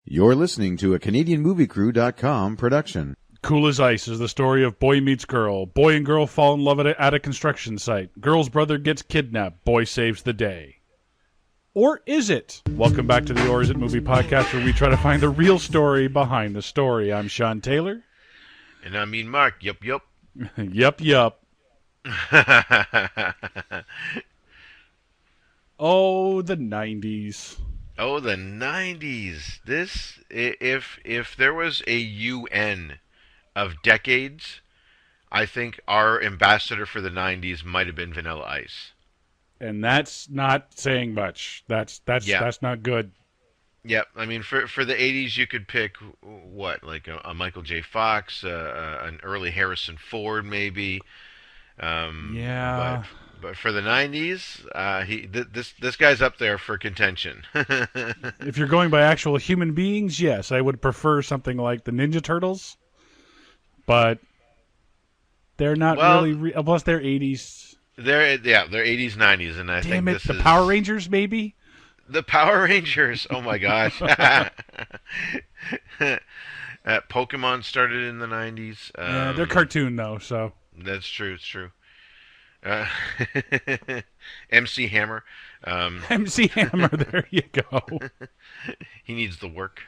You're listening to a CanadianMovieCrew.com production. Cool as Ice is the story of boy meets girl. Boy and girl fall in love at a construction site. Girl's brother gets kidnapped. Boy saves the day. Or is it? Welcome back to the Or Is It Movie Podcast, where we try to find the real story behind the story. I'm Sean Taylor. And I mean Mark. Yup. Yup. Oh, the 90s. Oh, the 90s. If there was a UN of decades, I think our ambassador for the 90s might have been Vanilla Ice. And that's not saying much. That's not good. Yep. I mean, for the 80s, you could pick what, like a Michael J. Fox, an early Harrison Ford, maybe. Yeah. But for the 90s, this guy's up there for contention. If you're going by actual human beings, yes, I would prefer something like the Ninja Turtles. But they're not really plus they're 80s. They're 80s, 90s, and I think this the is Power Rangers, maybe? The Power Rangers. Oh my gosh. Pokemon started in the 90s. Yeah, they're cartoon though, so. That's true. It's true. MC Hammer. MC Hammer, there you go. He needs the work.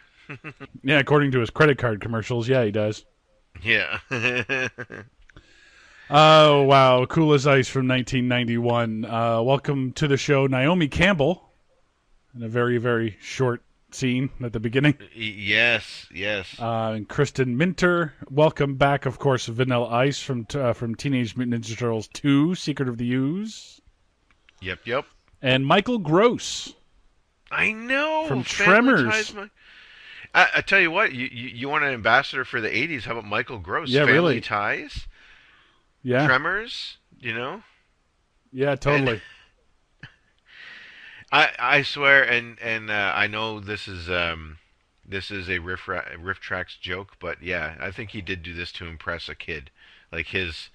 Yeah, according to his credit card commercials, yeah, he does. Yeah. Oh, wow. Cool as Ice from 1991. Welcome to the show, Naomi Campbell, in a very, very short scene at the beginning. Yes. And Kristen Minter. Welcome back, of course, Vanilla Ice from Teenage Mutant Ninja Turtles 2, Secret of the Ooze. Yep. And Michael Gross. I know. From Tremors. I tell you what, you want an ambassador for the 80s. How about Michael Gross? Yeah, Family really. Ties. Yeah. Tremors, you know? Yeah, totally. I swear, and I know this is a Riff Tracks joke, but yeah, I think he did do this to impress a kid, like his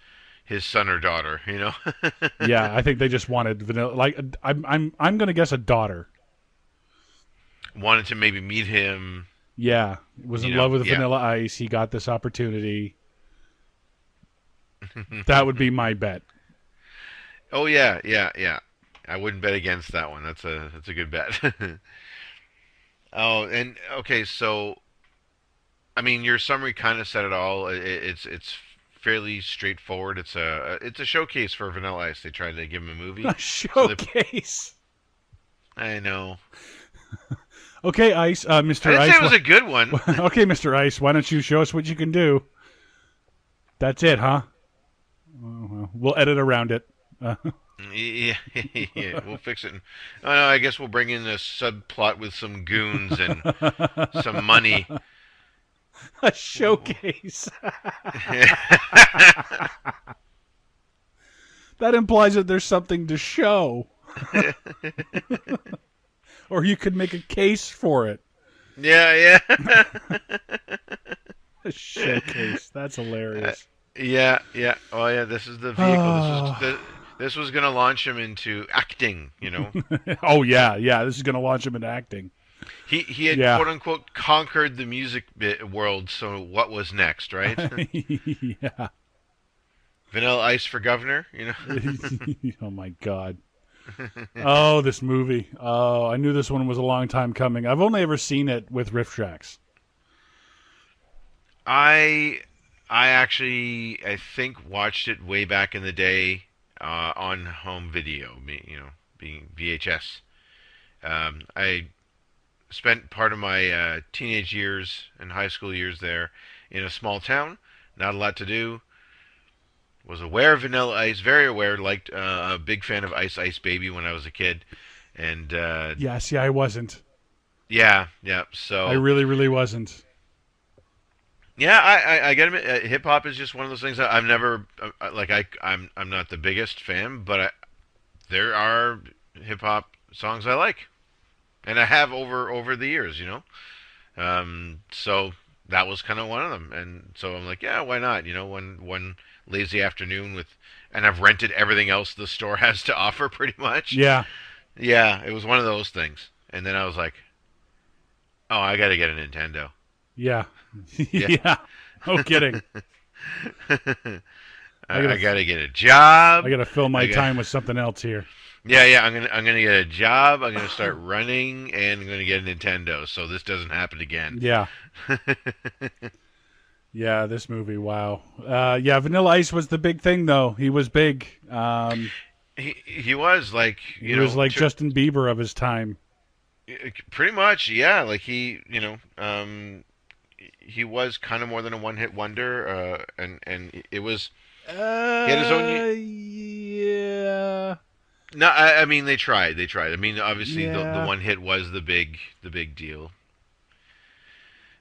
son or daughter, you know? Yeah, I think they just wanted vanilla. Like, I'm gonna guess a daughter. Wanted to maybe meet him. Yeah, was in love with Vanilla Ice. He got this opportunity. That would be my bet. Oh yeah. I wouldn't bet against that one. That's a good bet. Oh, and okay, so I mean, your summary kind of said it all. It's fairly straightforward. It's a showcase for Vanilla Ice. They tried to give him a movie. A showcase. I know. Okay, Ice, Mr. I didn't Ice. say it was a good one. Okay, Mr. Ice, why don't you show us what you can do? That's it, huh? Well, we'll edit around it. Yeah, we'll fix it. Oh no, I guess we'll bring in a subplot with some goons and some money. A showcase. That implies that there's something to show. Or you could make a case for it. Yeah. A showcase. That's hilarious. Yeah. Oh yeah, this is the vehicle. This was going to launch him into acting, you know. Oh yeah. This is going to launch him into acting. He had quote unquote conquered the music world. So what was next, right? Yeah. Vanilla Ice for governor, you know. Oh my God. Oh, this movie. Oh, I knew this one was a long time coming. I've only ever seen it with riff tracks. I think watched it way back in the day on home video, being VHS. I spent part of my teenage years and high school years there in a small town. Not a lot to do. Was aware of Vanilla Ice, very aware. Liked a big fan of Ice Ice Baby when I was a kid, and See, I wasn't. Yeah. So I really wasn't. Yeah, I get it. Hip hop is just one of those things that I've never I'm not the biggest fan, but there are hip hop songs I like, and I have over the years, you know. So that was kind of one of them, and so I'm like, yeah, why not? You know, one lazy afternoon and I've rented everything else the store has to offer, pretty much. Yeah, it was one of those things, and then I was like, Oh, I gotta get a Nintendo. Yeah. Yeah. Yeah. No kidding. I I gotta gotta get a job. I gotta fill my I got. time with something else here. Yeah, yeah. I'm gonna get a job. I'm gonna start running, and I'm gonna get a Nintendo. So this doesn't happen again. Yeah. Yeah, this movie, wow. Yeah, Vanilla Ice was the big thing, though. He was big. He was like, He was like Justin Bieber of his time. pretty much, yeah. Like he was kind of more than a one hit wonder, and it was he had his own. Yeah. No, I mean they tried. They tried. I mean, obviously the Yeah. one hit was the big deal.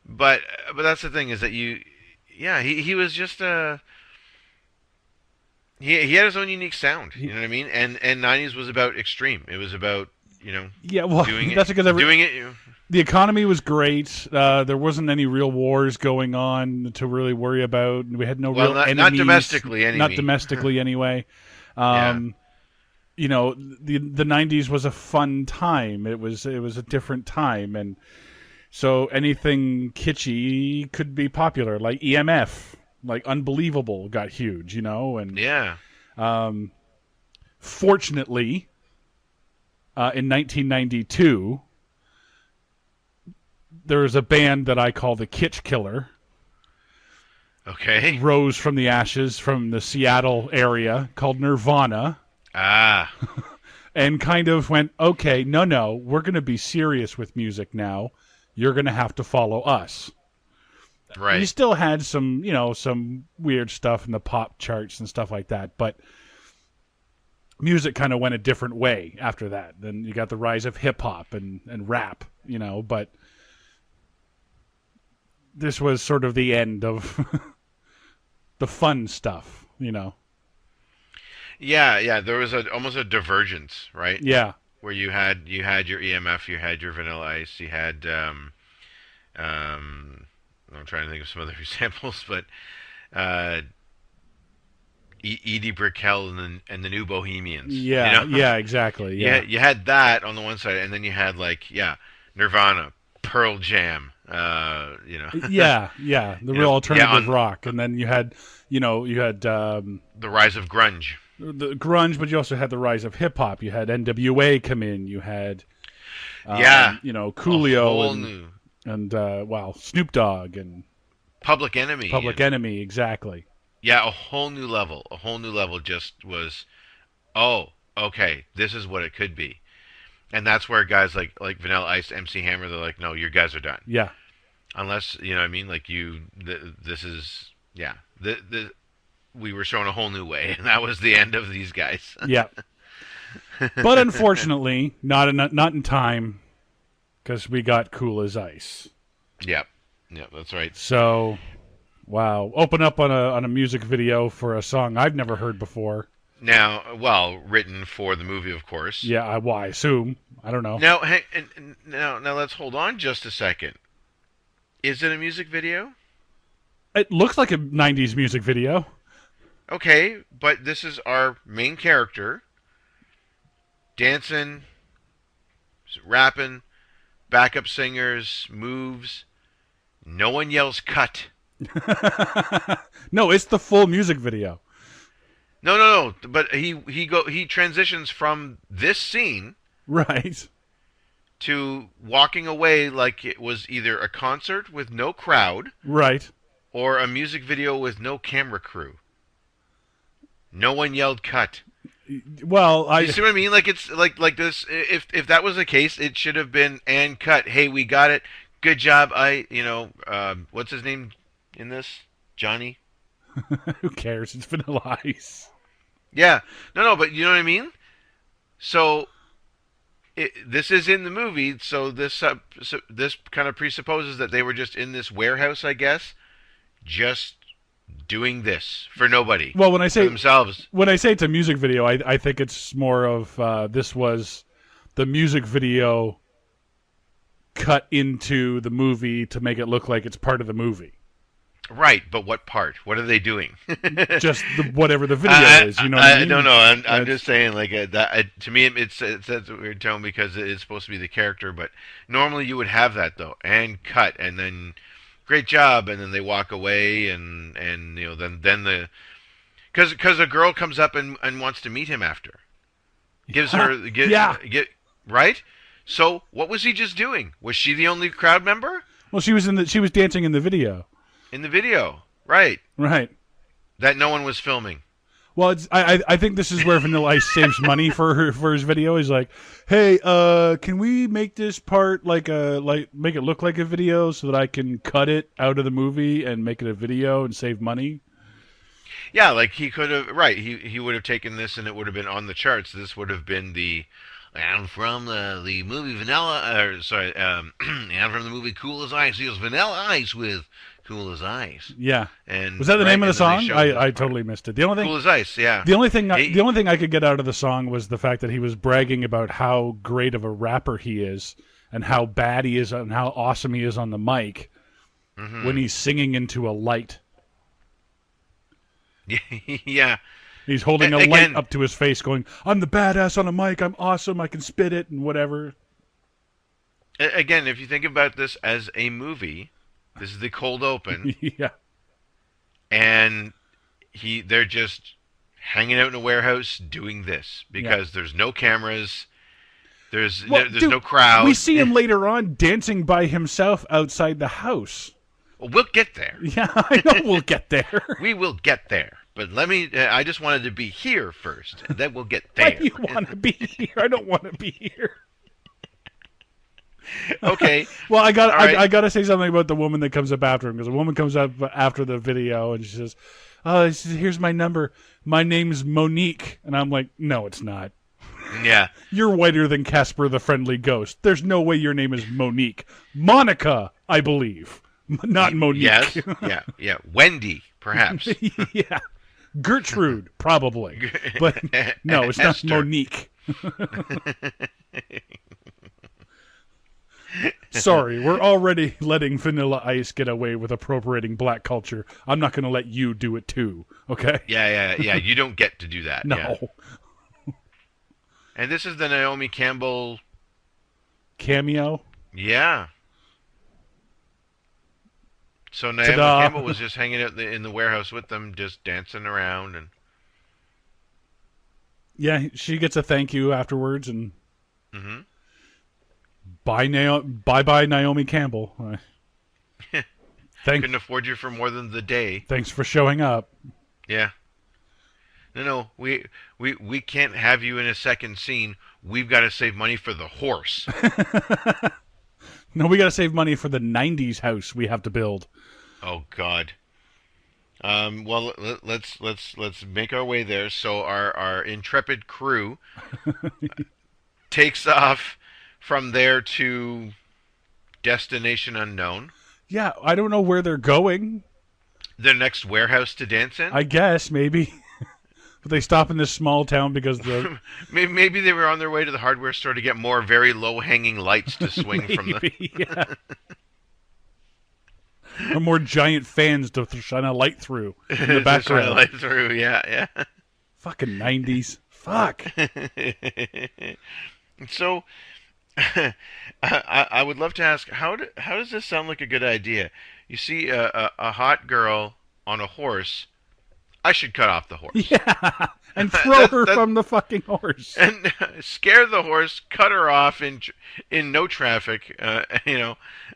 But that's the thing is that yeah, he was just he had his own unique sound. You know what I mean? And '90s was about extreme. It was about Yeah, well, doing that's it, because doing it. the economy was great. There wasn't any real wars going on to really worry about. We had no Well, real not enemies. domestically, anyway. Not domestically, anyway. Yeah. You know, the '90s was a fun time. It was a different time, and so anything kitschy could be popular, like EMF, like Unbelievable got huge, and Yeah. fortunately, in 1992, there was a band that I call the Kitsch Killer, Okay. rose from the ashes from the Seattle area called Nirvana, Ah. and kind of went, okay, no, we're going to be serious with music now. You're going to have to follow us. Right. You still had some, some weird stuff in the pop charts and stuff like that, but music kind of went a different way after that. Then you got the rise of hip hop and rap, but this was sort of the end of the fun stuff, Yeah, yeah. There was almost a divergence, right? Yeah. Where you had your EMF, you had your Vanilla Ice, you had I'm trying to think of some other examples, but uh, Edie Brickell and the New Bohemians. Yeah, yeah, exactly. Yeah, You had that on the one side, and then you had Nirvana, Pearl Jam. yeah. The real alternative on rock, and then you had the rise of grunge. the grunge, but you also had the rise of hip hop. You had NWA come in. You had Coolio and Snoop Dogg and Public Enemy. Public Enemy, exactly. Yeah, a whole new level. A whole new level just was. Oh, okay, this is what it could be, and that's where guys like Vanilla Ice, MC Hammer, they're like, no, you guys are done. Yeah. Unless what I mean, like this is we were shown a whole new way, and that was the end of these guys. Yeah. But unfortunately, not in time, because we got Cool as Ice. Yep, that's right. So, wow, open up on a music video for a song I've never heard before. Now, well, written for the movie, of course. Yeah, I assume. I don't know. Now, now let's hold on just a second. Is it a music video? It looks like a '90s music video. Okay, but this is our main character dancing, rapping, backup singers, moves. No one yells cut. No, it's the full music video. No. But he transitions from this scene Right. to walking away like it was either a concert with no crowd Right. or a music video with no camera crew. No one yelled cut. Well, You see what I mean? Like it's like this. If that was the case, it should have been and cut. Hey, we got it. Good job. What's his name in this? Johnny. Who cares? It's Vanilla Ice. Yeah. No. But you know what I mean. So this is in the movie. So this kind of presupposes that they were just in this warehouse, I guess, just doing this for nobody. Well, when I say for themselves, when I say it's a music video, I think it's more of this was the music video cut into the movie to make it look like it's part of the movie. Right, but what part? What are they doing? Just whatever the video is. You know what I mean? No. I'm That's, just saying, like to me, it's a weird tone because it's supposed to be the character. But normally you would have that though, and cut, and then great job, and then they walk away, and then the because a girl comes up and wants to meet him after, gives her yeah. get right. So what was he just doing? Was she the only crowd member Well, she was dancing in the video. in the video? Right. Right. That no one was filming. Well, I think this is where Vanilla Ice saves money for his video. He's like, hey, can we make this part make it look like a video so that I can cut it out of the movie and make it a video and save money? Yeah, like he could have. Right, he would have taken this and it would have been on the charts. This would have been the. I'm from the movie Vanilla. I'm from the movie Cool as Ice. He goes Vanilla Ice with Cool as Ice. Yeah. And was that the name of the song? I part. totally missed it. The only thing Cool as Ice. Yeah. the only thing I could get out of the song was the fact that he was bragging about how great of a rapper he is and how bad he is and how awesome he is on the mic when he's singing into a light. Yeah. He's holding a light up to his face going, I'm the badass on a mic, I'm awesome, I can spit it and whatever. Again, if you think about this as a movie, this is the cold open. Yeah. And they're just hanging out in a warehouse doing this because there's no cameras, there's no crowd. We see him later on dancing by himself outside the house. Well, we'll get there. Yeah, I know we'll get there. We will get there. But I just wanted to be here first, and then we'll get there. Why do you want to be here? I don't want to be here. Okay. Well, I got to say something about the woman that comes up after him, because a woman comes up after the video and she says, "Oh, here's my number. My name's Monique." And I'm like, "No, it's not. Yeah. You're whiter than Casper the Friendly Ghost. There's no way your name is Monique. Monica, I believe. Not Monique." Yes. Yeah. Wendy, perhaps. Yeah. Gertrude, probably. But no, it's not Esther. Monique. Sorry, we're already letting Vanilla Ice get away with appropriating black culture. I'm not going to let you do it too, okay? Yeah. You don't get to do that. No. Yeah. And this is the Naomi Campbell Cameo? Yeah. So Naomi Ta-da. Campbell was just hanging out in the warehouse with them, just dancing around, and Yeah, she gets a thank you afterwards, and bye Naomi Campbell. couldn't afford you for more than the day. Thanks for showing up. Yeah. No, we can't have you in a second scene. We've got to save money for the horse. No, we got to save money for the 90s house we have to build. Oh God. Well, let's make our way there. So our intrepid crew takes off from there to destination unknown. Yeah, I don't know where they're going. The next warehouse to dance in. I guess maybe. But they stop in this small town because the maybe they were on their way to the hardware store to get more very low-hanging lights to swing from the. Yeah. Or more giant fans to shine a light through in the background. Shine a light through, yeah. Fucking 90s. Fuck. So, I would love to ask, how does this sound like a good idea? You see a hot girl on a horse. I should cut off the horse. Yeah, and throw her from the fucking horse. And scare the horse, cut her off in no traffic.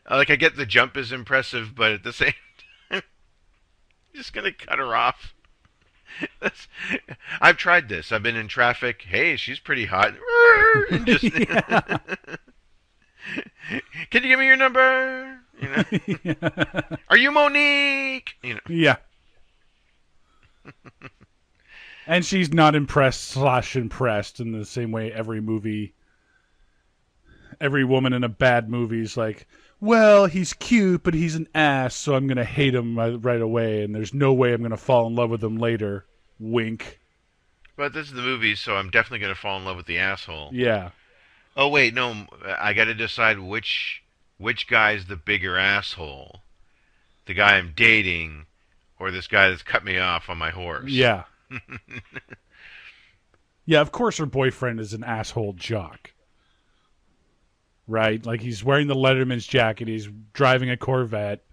Like I get the jump is impressive, but at the same time, just gonna cut her off. I've tried this. I've been in traffic. Hey, she's pretty hot. And just, Yeah. Can you give me your number? Yeah. Are you Monique? Yeah. And she's not impressed in the same way every woman in a bad movie is like, well, he's cute, but he's an ass, so I'm going to hate him right away, and there's no way I'm going to fall in love with him later. Wink. But this is the movie, so I'm definitely going to fall in love with the asshole. Yeah. Oh, wait, no, I got to decide which guy's the bigger asshole. the guy I'm dating, or this guy that's cut me off on my horse. Yeah. Yeah, of course her boyfriend is an asshole jock. Right? Like, he's wearing the Letterman's jacket, he's driving a Corvette,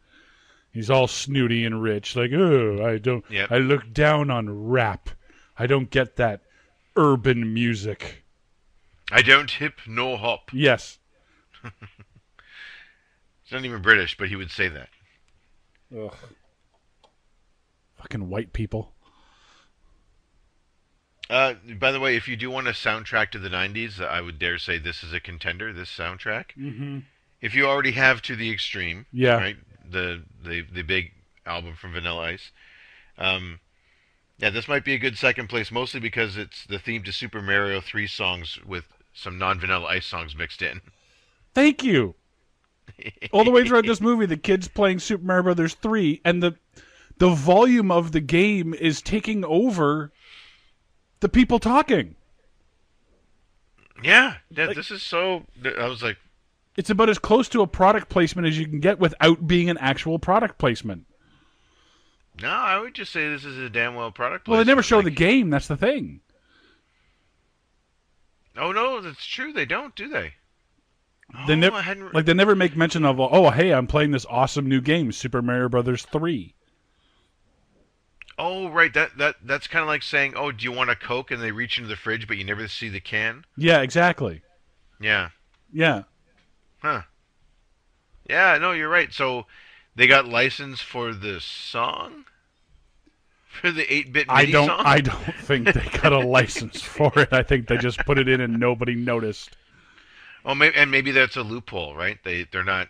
he's all snooty and rich, like, oh, Yep. I look down on rap. I don't get that urban music. I don't hip nor hop. Yes. He's not even British, but he would say that. Ugh. Fucking white people. By the way, if you do want a soundtrack to the 90s, I would dare say this is a contender, this soundtrack. Mm-hmm. If you already have To the Extreme, Yeah. right? The big album from Vanilla Ice. Yeah, this might be a good second place, mostly because it's the theme to Super Mario 3 songs with some non-Vanilla Ice songs mixed in. Thank you. All the way throughout this movie, the kid's playing Super Mario Brothers 3, and the volume of the game is taking over the people talking. Yeah, this is so... I was like... It's about as close to a product placement as you can get without being an actual product placement. No, I would just say this is a damn well product placement. Well, they never show the game, that's the thing. Oh, no, that's true. They don't, do they? They never, I hadn't... like, they never make mention of, oh, hey, I'm playing this awesome new game, Super Mario Brothers 3. Oh, right. That's kind of like saying, oh, do you want a Coke? And they reach into the fridge, but you never see the can. Yeah, exactly. Yeah. Yeah. Huh. Yeah, no, you're right. So they got licensed for the song? For the 8-bit MIDI song? I don't think they got a license for it. I think they just put it in and nobody noticed. Oh, maybe that's a loophole, right? They're not...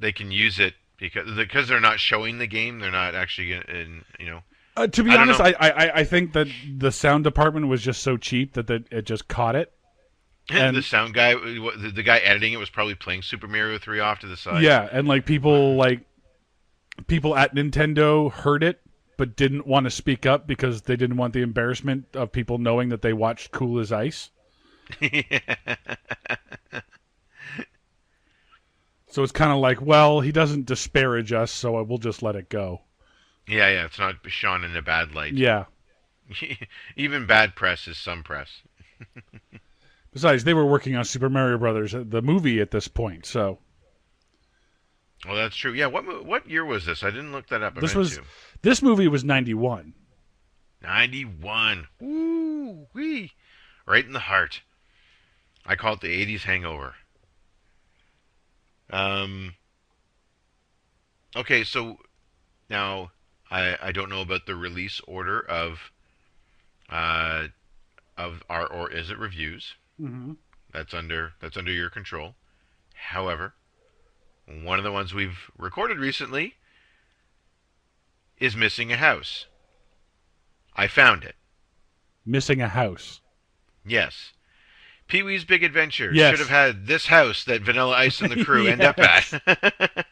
They can use it because they're not showing the game. They're not actually in, you know... To be honest, I think that the sound department was just so cheap that it just caught it. And the sound guy, the guy editing it was probably playing Super Mario 3 off to the side. Yeah, and people at Nintendo heard it but didn't want to speak up because they didn't want the embarrassment of people knowing that they watched Cool as Ice. Yeah. So it's kind of like, well, he doesn't disparage us, so we'll just let it go. Yeah, it's not shone in a bad light. Yeah. Even bad press is some press. Besides, they were working on Super Mario Brothers, the movie at this point, so... Well, that's true. Yeah, what year was this? I didn't look that up. This movie was 91. 91. Woo wee. Right in the heart. I call it the 80s hangover. Okay, so now I don't know about the release order of our Or Is It reviews. Mm-hmm. That's under your control. However, one of the ones we've recorded recently is Missing a House. I found it. Missing a House. Yes. Pee-wee's Big Adventure Yes. should have had this house that Vanilla Ice and the crew end up at.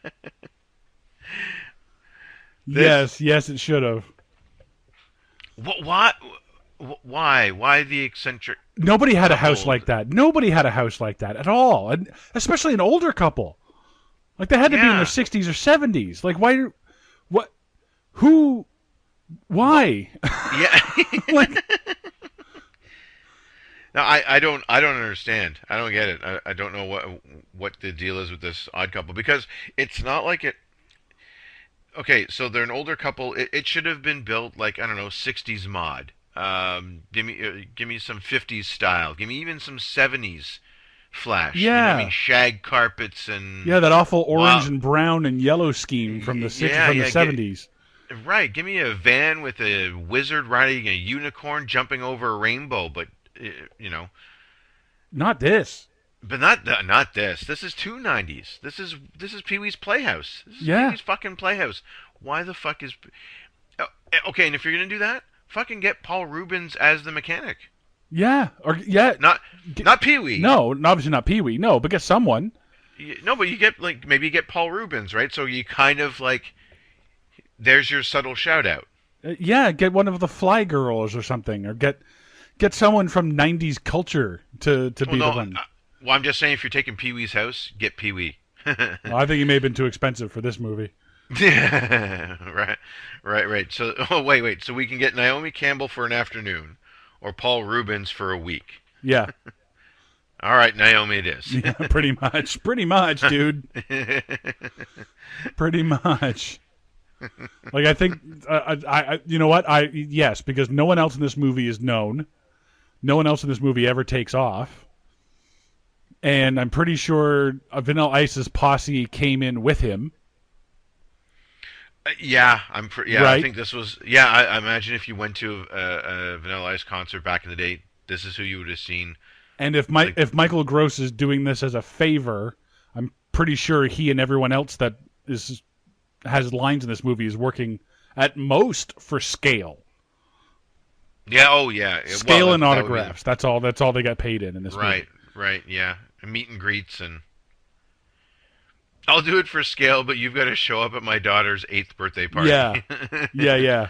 Yes, it should have. Why? Why the eccentric? Nobody had a house couple? like that. Nobody had a house like that at all, and especially an older couple. Like, they had to be in Yeah. their 60s or 70s. Like, why? What? Who? Why? Yeah. Like, No, I don't understand. I don't get it. I don't know what the deal is with this odd couple, because it's not like it. Okay, so they're an older couple. It should have been built like, I don't know, 60s mod. Give me some 50s style. Give me even some 70s flash. Yeah. You know what I mean, shag carpets and yeah, that awful orange and brown and yellow scheme from the 70s. Right. Give me a van with a wizard riding a unicorn jumping over a rainbow, but you know, Not this. but not this. This is 290s. This is Pee-wee's Playhouse. This is Yeah. Pee-wee's fucking Playhouse. Why the fuck is? Okay, and if you're gonna do that, fucking get Paul Rubens as the mechanic. Yeah, or yeah, Not Pee-wee. no, obviously not Pee-wee. No, but get someone. No, but you get maybe you get Paul Rubens, right? So you kind of like, there's your subtle shout out. Yeah, get one of the Fly Girls or something, or get someone from 90s culture to be the one. Well, I'm just saying, if you're taking Pee-wee's house, get Pee-wee. Well, I think he may have been too expensive for this movie. Right, right. So, oh, wait. So we can get Naomi Campbell for an afternoon, or Paul Rubens for a week. Yeah. All right, Naomi, it is. Yeah, pretty much, dude. Pretty much. Like, I think, you know what? Yes, because no one else in this movie is known. No one else in this movie ever takes off. And I'm pretty sure Vanilla Ice's posse came in with him. Yeah, Right? I think this was. Yeah, I imagine if you went to a Vanilla Ice concert back in the day, this is who you would have seen. And if Michael Gross is doing this as a favor, I'm pretty sure he and everyone else that has lines in this movie is working at most for scale. Yeah. Oh, yeah. Scale well, and autographs. That's all they got paid in this movie. Right. Yeah. And meet and greets, and I'll do it for scale, but you've got to show up at my daughter's 8th birthday party. Yeah. Yeah.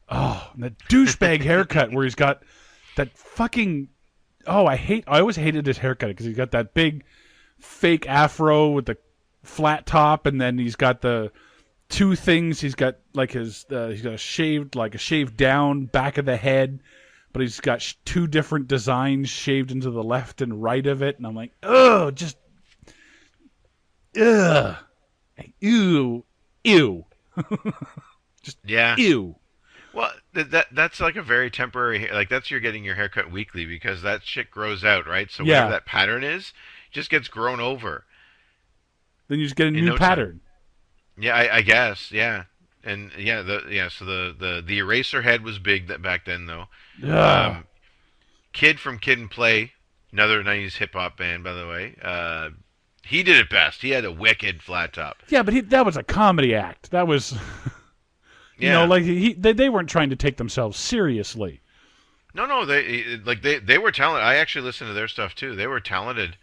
Oh, and that douchebag haircut where he's got that fucking. Oh, I always hated his haircut because he's got that big fake afro with the flat top, and then he's got the two things. He's got like he's got a shaved down back of the head, but he's got two different designs shaved into the left and right of it, and I'm like, oh, just ugh, ew, just Yeah. ew. Well, that's like a very temporary. Like that's you're getting your haircut weekly because that shit grows out, right? So Yeah. whatever that pattern is, just gets grown over. Then you just get a In new no pattern. Yeah, I guess. Yeah, and So the eraser head was big back then though. Ugh. Kid from Kid and Play, another '90s hip hop band, by the way. He did it best. He had a wicked flat top. Yeah, but that was a comedy act. That was, Yeah. like they weren't trying to take themselves seriously. No, they were talented. I actually listened to their stuff too. They were talented.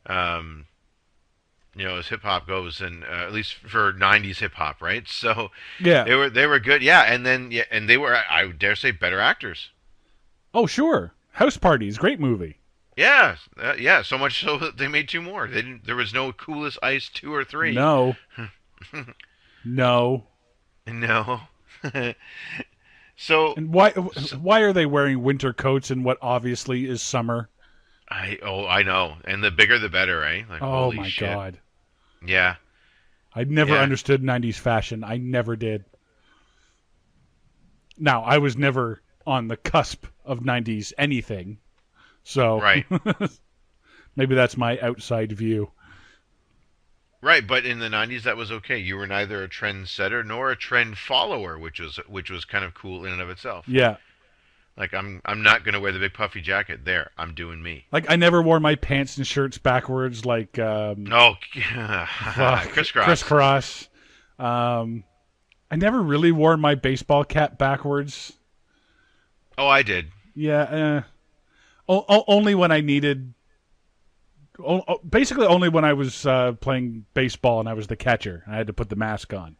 As hip hop goes, and at least for '90s hip hop, right? So Yeah. they were good. Yeah, and they were, I would dare say, better actors. Oh, sure. House Parties, great movie. Yeah, yeah. So much so that they made 2 more. There was no Coolest Ice 2 or 3. No. No. No. So And why are they wearing winter coats in what obviously is summer? I know. And the bigger the better, right? Like, Oh holy my shit. God. Yeah. I never Yeah. understood 90s fashion. I never did. Now, I was never on the cusp of 90s anything. So Right. maybe that's my outside view. Right, but in the '90s that was okay. You were neither a trendsetter nor a trend follower, which was kind of cool in and of itself. Yeah. Like I'm not gonna wear the big puffy jacket. There, I'm doing me. Like, I never wore my pants and shirts backwards like No, crisscross. crisscross. I never really wore my baseball cap backwards. Oh, I did. Yeah, only when I needed. Basically, only when I was playing baseball and I was the catcher. I had to put the mask on.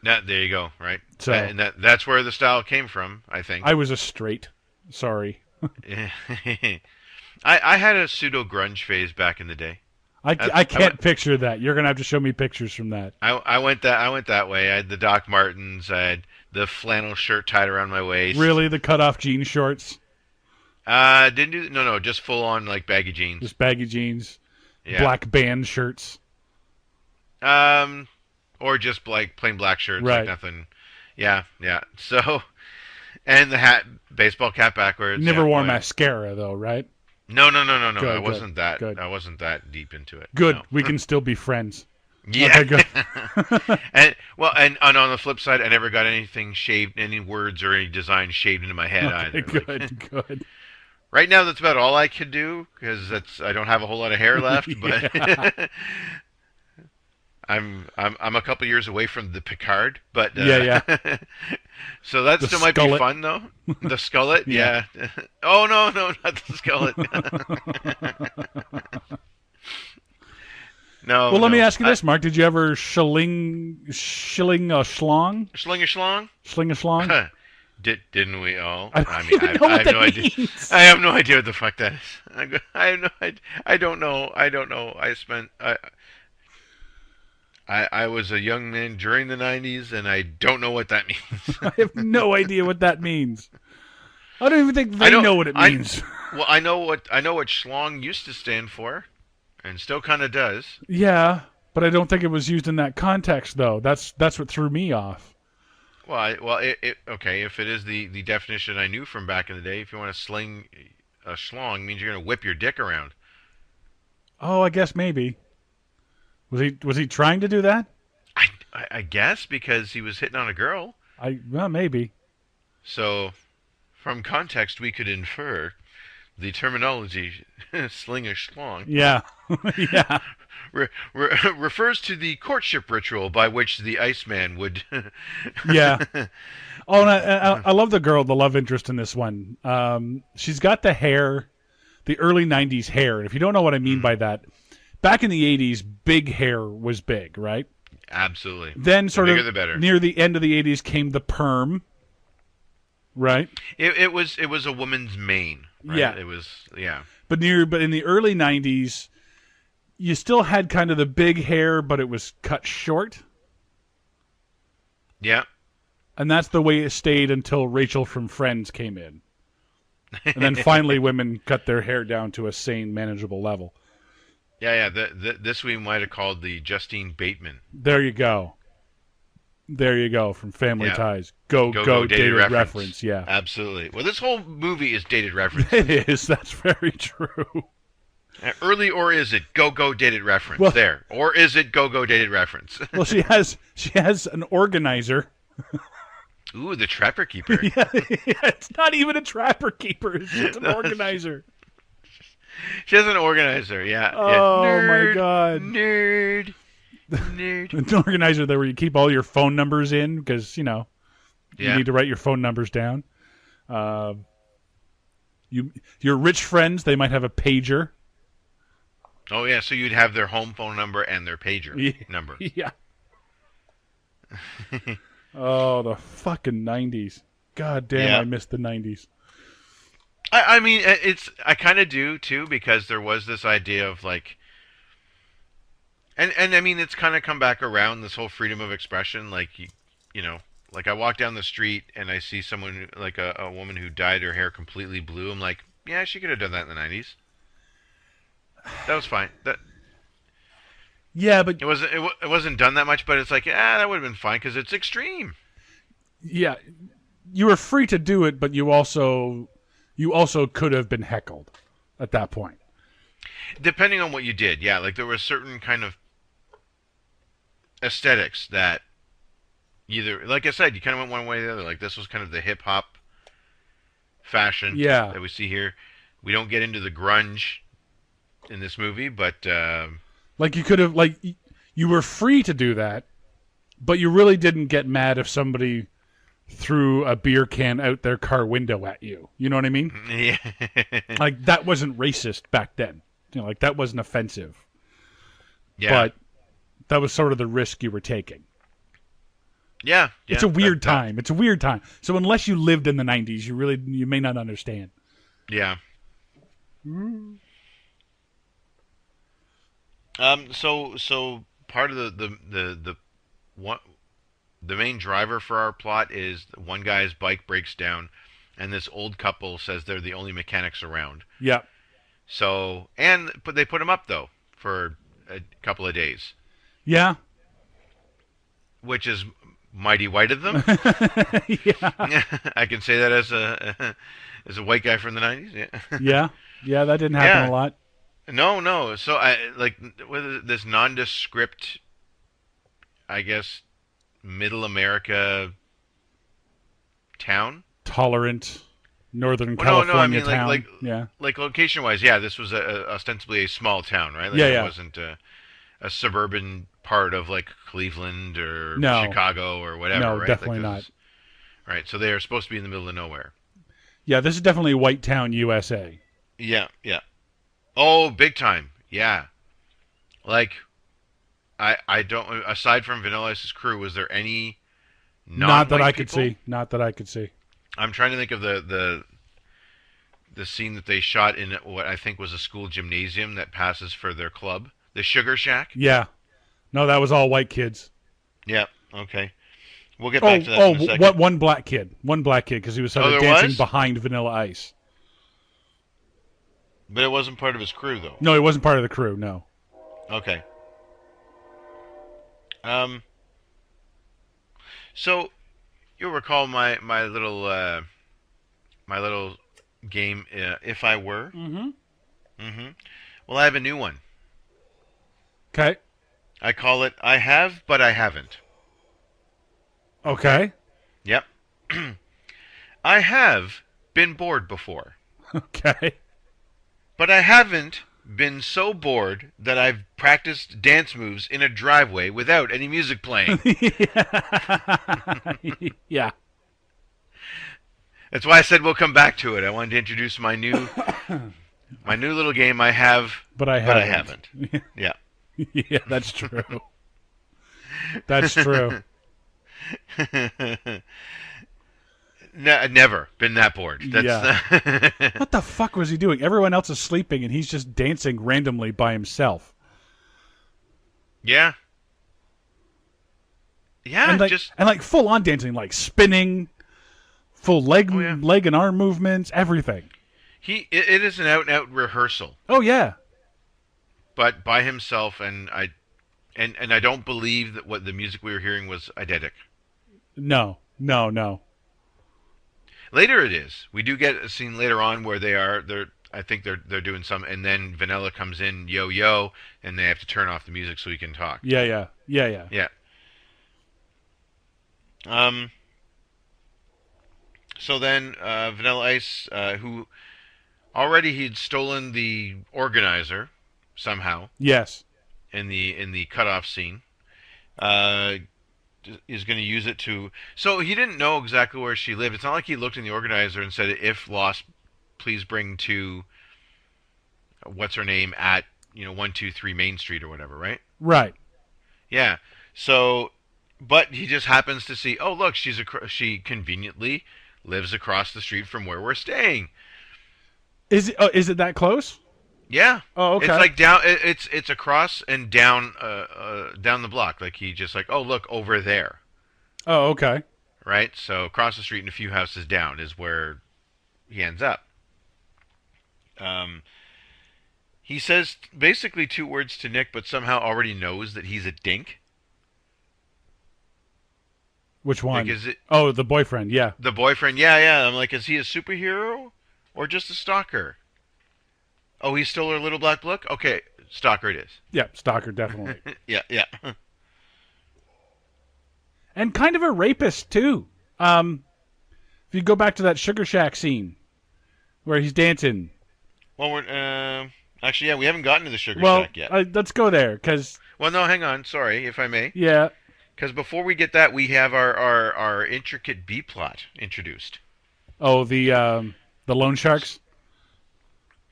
There you go. Right. So- And that's where the style came from, I think. I was a straight. Sorry. I had a pseudo grunge phase back in the day. I can't picture that. You're gonna have to show me pictures from that. I went that way. I had the Doc Martens. I had the flannel shirt tied around my waist. Really, the cut-off jean shorts, Didn't do no, just full on like baggy jeans. just baggy jeans, Yeah. black band shirts. Or just like plain black shirts, Right. like nothing. Yeah. So, and the hat, baseball cap backwards. You never yeah, wore oh, yeah. mascara though, right? No. Good, I wasn't that. good. I wasn't that deep into it. Good. No. We can still be friends. Yeah. Okay, good. and on the flip side, I never got anything shaved, any words or any design shaved into my head either. Okay, Like, good. right now, that's about all I could do because I don't have a whole lot of hair left. But I'm a couple years away from the Picard. But Yeah. So that The still might be skullet. fun though. The skullet, Yeah. yeah. Oh no, not the skullet. No. Well, let me no. ask you this, Mark. Did you ever shilling a schlong? Sling a schlong? Sling a schlong? Didn't we all? I don't even know what have that no idea. means. I have no idea what the fuck that is. I have no idea. I don't know. I spent. I was a young man during the 90s, and I don't know what that means. I have no idea what that means. I don't even think I they know know what it I means. well I know what schlong used to stand for, and still kind of does. Yeah, but I don't think it was used in that context, though. That's what threw me off. Okay. If it is the definition I knew from back in the day, if you want to sling a schlong, means you're gonna whip your dick around. Oh, I guess maybe. Was he trying to do that? I guess because he was hitting on a girl. Well, maybe. So, from context, we could infer the terminology "sling a schlong" Yeah, yeah, refers to the courtship ritual by which the Iceman would. yeah. Oh, and I love the girl, the love interest in this one. She's got the hair, the early '90s hair. And if you don't know what I mean by that, back in the '80s, big hair was big, right? Absolutely. Then, The sort bigger of the better. near the end of the '80s, came the perm, right? It was a woman's mane. Right? Yeah. It was yeah. But in the early '90s, you still had kind of the big hair, but it was cut short. Yeah. And that's the way it stayed until Rachel from Friends came in. And then finally women cut their hair down to a sane, manageable level. Yeah. This we might have called the Justine Bateman. There you go. There you go, from Family Yeah. Ties. Go, dated reference. Yeah. Absolutely. Well, this whole movie is dated reference. It is. That's very true. Early or is it go dated reference? Well- There. Or is it go dated reference? Well, she has an organizer. Ooh, the Trapper Keeper. Yeah, it's not even a trapper keeper. It's just an organizer. She has an organizer, yeah. Oh, yeah. my God. Nerd. An organizer there where you keep all your phone numbers in because, you Yeah. need to write your phone numbers down. Your rich friends, they might have a pager. Oh, yeah, so you'd have their home phone number and their pager number. Yeah. Oh, the fucking 90s. God damn, Yeah. I missed the 90s. I mean, I kind of do, too, because there was this idea of, like... And I mean, it's kind of come back around, this whole freedom of expression. Like, you know, like I walk down the street and I see someone, like a woman who dyed her hair completely blue. I'm like, yeah, she could have done that in the 90s. That was fine. Yeah, but It wasn't done that much, but it's like, that would have been fine because it's extreme. yeah, you were free to do it, but you also could have been heckled at that point. Depending on what you did, yeah. Like there was certain kind of aesthetics that either, like I said, you kind of went one way or the other. Like this was kind of the hip hop fashion Yeah. that we see here. We don't get into the grunge in this movie, but Like you could have, like you were free to do that, but you really didn't get mad if somebody threw a beer can out their car window at you. You know what I mean? yeah, Like that wasn't racist back then. Like that wasn't offensive. yeah, But that was sort of the risk you were taking. yeah. It's a weird time. It's a weird time. So unless you lived in the 90s, you may not understand. Yeah. So part of the one, the main driver for our plot is one guy's bike breaks down, and this old couple says they're the only mechanics around. Yeah. So but they put him up though for a couple of days, Yeah. which is mighty white of them. Yeah. I can say that as a white guy from the 90s. Yeah. Yeah. Yeah, that didn't happen Yeah. a lot. No. So I like with this nondescript, I guess, middle America town. Tolerant Northern Well, no, California I mean town. like Yeah. like location wise, yeah, this was ostensibly a small town, right? Like, Yeah, it yeah. wasn't a suburban part of like Cleveland or No. Chicago or whatever. No, right? definitely Like, not. this is- right, so they are supposed to be in the middle of nowhere. Yeah, this is definitely White Town, USA. Yeah. Oh, big time. Yeah. Like, I don't. Aside from Vanilla Ice's crew, was there any Not that non-white I could people? see. Not that I could see. I'm trying to think of the scene that they shot in what I think was a school gymnasium that passes for their club, the Sugar Shack. Yeah. No, that was all white kids. Yeah. Okay. We'll get back to that in a second. What? One black kid, because he was sort of there dancing was? behind Vanilla Ice. But it wasn't part of his crew, though. No, he wasn't part of the crew. No. Okay. So you'll recall my little game, If I Were. Mm-hmm. Well, I have a new one. Okay. I call it I Have, But I Haven't. Okay. Yep. I have been bored before. Okay. But I haven't been so bored that I've practiced dance moves in a driveway without any music playing. Yeah. That's why I said we'll come back to it. I wanted to introduce my new little game. I have, but I haven't. Yeah. Yeah, that's true. That's true. Never been that bored. Yeah. What the fuck was he doing? Everyone else is sleeping, and he's just dancing randomly by himself. Yeah. Yeah, and like full on dancing, like spinning, full leg and arm movements, everything. It is an out and out rehearsal. Oh yeah. But by himself, and I don't believe that what the music we were hearing was eidetic. No. Later it is. We do get a scene later on where I think they're doing some, and then Vanilla comes in, yo, and they have to turn off the music so he can talk. Yeah. Yeah. So then Vanilla Ice, who already he'd stolen the organizer somehow. Yes. In the cutoff scene, is going to use it to. So he didn't know exactly where she lived. It's not like he looked in the organizer and said, "If lost, please bring to what's her name at 123 Main Street or whatever." Right. Right. Yeah. So, but he just happens to see. Oh, look, she conveniently lives across the street from where we're staying. Is it that close? Yeah. Oh, okay. It's like down. It's across and down down the block. Like he just like, oh look over there. Oh, okay. Right. So across the street and a few houses down is where he ends up. He says basically 2 words to Nick, but somehow already knows that he's a dink. Which one? Like, oh, the boyfriend. Yeah. The boyfriend. Yeah. I'm like, is he a superhero or just a stalker? Oh, he stole her little black book? Okay, stalker it is. Yeah, stalker, definitely. Yeah. And kind of a rapist, too. If you go back to that Sugar Shack scene where he's dancing. Well, actually, yeah, we haven't gotten to the Sugar Shack yet. Let's go there, because... Well, no, hang on. Sorry, if I may. Yeah. Because before we get that, we have our intricate B-plot introduced. Oh, the loan sharks?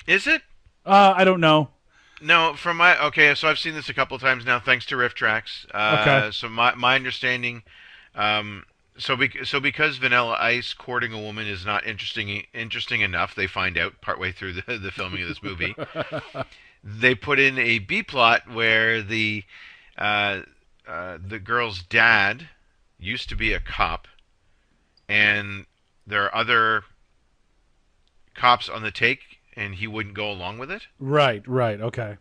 Is it? I don't know. No, so I've seen this a couple of times now, thanks to Riff Tracks. Okay. So my understanding, because Vanilla Ice courting a woman is not interesting enough, they find out partway through the filming of this movie. They put in a B plot where the girl's dad used to be a cop, and there are other cops on the take, and he wouldn't go along with it. Right. Okay.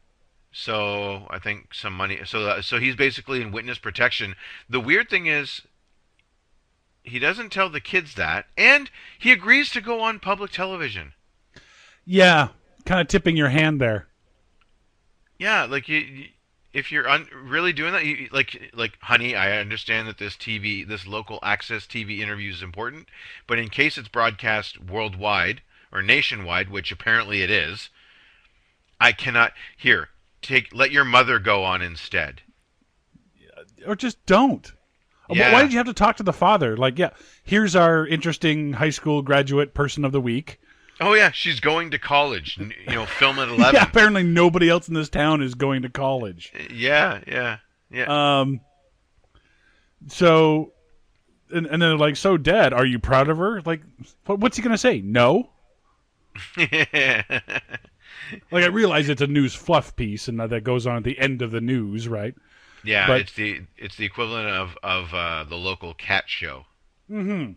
So I think some money. So he's basically in witness protection. The weird thing is, he doesn't tell the kids that, and he agrees to go on public television. Yeah, kind of tipping your hand there. Yeah, like if you're really doing that, like, honey, I understand that this local access TV interview is important, but in case it's broadcast worldwide or nationwide, which apparently it is, I cannot. Here, let your mother go on instead. Or just don't. Yeah. Why did you have to talk to the father? Like, yeah, here's our interesting high school graduate person of the week. Oh yeah, she's going to college. Film at 11. Yeah, apparently nobody else in this town is going to college. Yeah. So, and then they're like, so Dad, are you proud of her? Like, what's he gonna say? No. Yeah. Like, I realize it's a news fluff piece, and that goes on at the end of the news, right? Yeah, But it's the equivalent of the local cat show. like,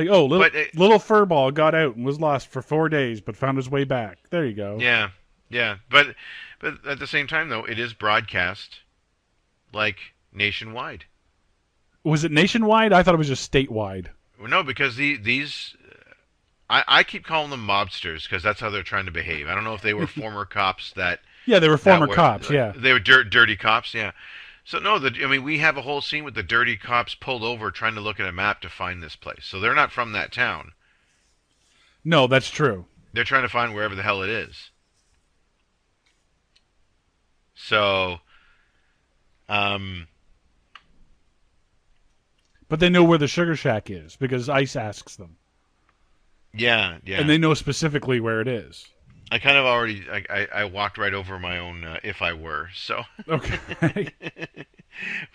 oh, little But it, little furball got out and was lost for 4 days, but found his way back. There you go. yeah, yeah, but at the same time though, it is broadcast like nationwide. Was it nationwide? I thought it was just statewide. Well, no, because these I keep calling them mobsters because that's how they're trying to behave. I don't know if they were former cops Yeah, they were that former were cops. Yeah. they were dirty cops. Yeah. So no, I mean we have a whole scene with the dirty cops pulled over trying to look at a map to find this place. So they're not from that town. No, that's true. They're trying to find wherever the hell it is. So, um, But they know where the Sugar Shack is because Ice asks them. yeah, yeah. And they know specifically where it is. I kind of already I walked right over my own if I were so. Okay.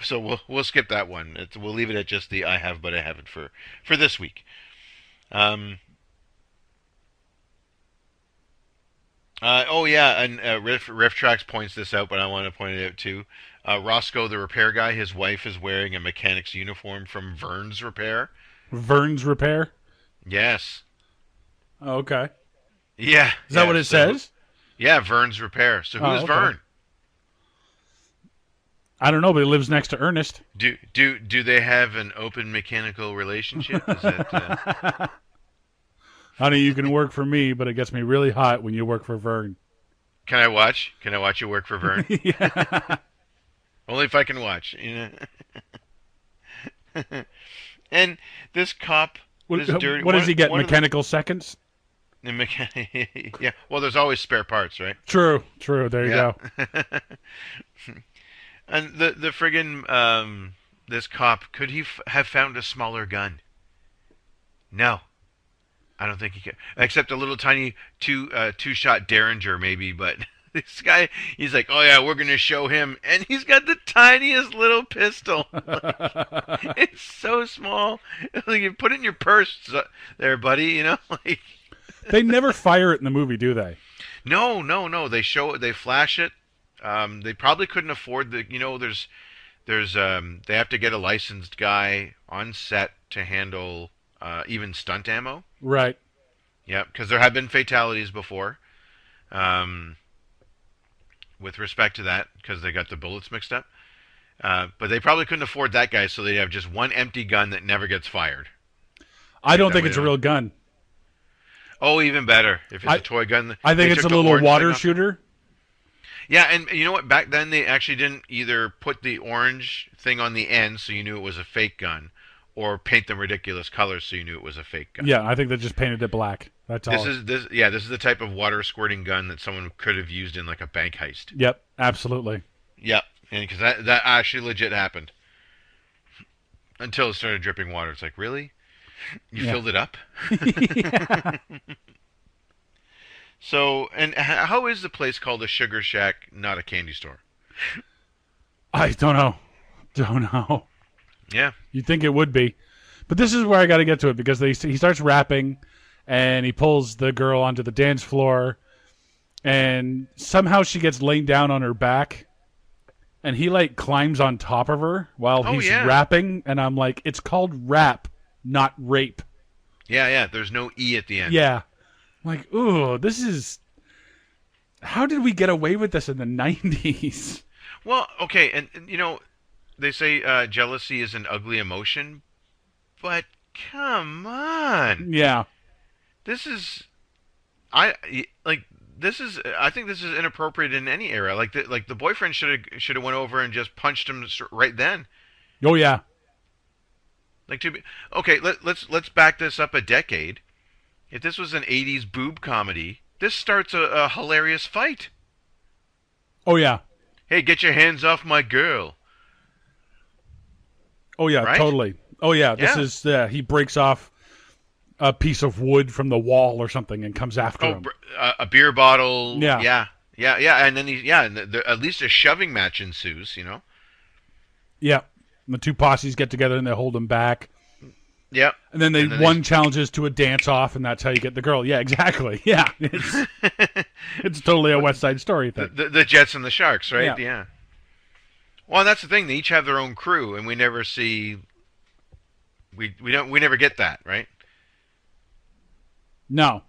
So we'll skip that one. We'll leave it at just the I have but I haven't for this week. Um. Oh yeah, and Riff Tracks points this out, but I want to point it out too. Roscoe, the repair guy, his wife is wearing a mechanic's uniform from Vern's Repair. Vern's Repair? Yes. Oh, okay. Yeah. Is that what it says? Yeah, Vern's Repair. So who's okay. Vern? I don't know, but he lives next to Ernest. Do they have an open mechanical relationship? Is that Honey, you can work for me, but it gets me really hot when you work for Vern. Can I watch? Can I watch you work for Vern? Yeah. Only if I can watch, you know. And this cop, this dirty. What does he get? Mechanical seconds? Yeah. Well, there's always spare parts, right? True. There you go. And the friggin' this cop, could he have found a smaller gun? No, I don't think he could. Except a little tiny two-shot Derringer maybe, but this guy, he's like, oh yeah, we're gonna show him, and he's got the tiniest little pistol. It's so small. Like you put it in your purse there, buddy. You know, like. They never fire it in the movie, do they? No. They show it. They flash it. They probably couldn't afford the. You know, there's they have to get a licensed guy on set to handle even stunt ammo. Right. Yeah, because there have been fatalities before. With respect to that, because they got the bullets mixed up. But they probably couldn't afford that guy, so they have just one empty gun that never gets fired. I don't think it's a real gun. Oh, even better. If it's a toy gun. I think it's a little water shooter. Yeah, and you know what? Back then they actually didn't either put the orange thing on the end so you knew it was a fake gun, or paint them ridiculous colors so you knew it was a fake gun. Yeah, I think they just painted it black. That's all. This is the type of water squirting gun that someone could have used in like a bank heist. Yep, absolutely. Yep, and because that actually legit happened. Until it started dripping water. It's like, really? You filled it up? Yeah. So, and how is the place called a Sugar Shack, not a candy store? I don't know. Yeah. You'd think it would be. But this is where I got to get to it because he starts rapping and he pulls the girl onto the dance floor and somehow she gets laid down on her back and he like climbs on top of her while he's rapping and I'm like, it's called rap, not rape. Yeah. There's no E at the end. Yeah. I'm like, ooh, this is... How did we get away with this in the 90s? Well, okay, and you know, they say jealousy is an ugly emotion, but come on. Yeah. This is... I think this is inappropriate in any era. Like the boyfriend should have went over and just punched him right then. Oh yeah. Like let's back this up a decade. If this was an 80s boob comedy, this starts a hilarious fight. Oh yeah. Hey, get your hands off my girl. Oh yeah, right? Totally. Oh yeah, this is he breaks off a piece of wood from the wall or something and comes after him. A beer bottle. Yeah, and then at least a shoving match ensues, you know. Yeah, and the two posses get together and they hold him back. Yep. And then And then one challenges to a dance off, and that's how you get the girl. Yeah, exactly. Yeah, it's totally a West Side Story thing. the Jets and the Sharks, right? Yeah. Yeah. Well, and that's the thing. They each have their own crew, and we never see. We never get that, right? No.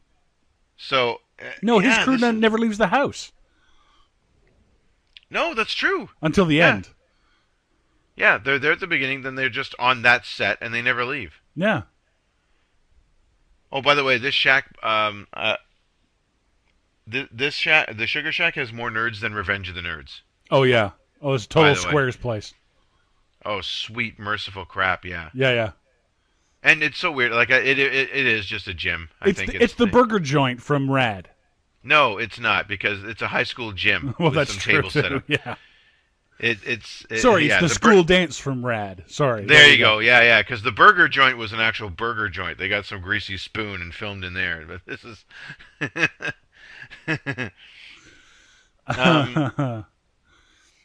So. No, yeah, his crew never leaves the house. No, that's true. Until the end. Yeah, they're there at the beginning, then they're just on that set, and they never leave. Yeah. Oh, by the way, this shack, this shack, the Sugar Shack has more nerds than Revenge of the Nerds. Oh, yeah. Oh, it's total Squares place. Oh, sweet, merciful crap, yeah. Yeah. And it's so weird. Like, it is just a gym. It's the burger joint from Rad. No, it's not, because it's a high school gym well, with that's some true, tables set up. Yeah. It's the school dance from Rad. Sorry. There you go. Yeah, because the burger joint was an actual burger joint. They got some greasy spoon and filmed in there. But this is...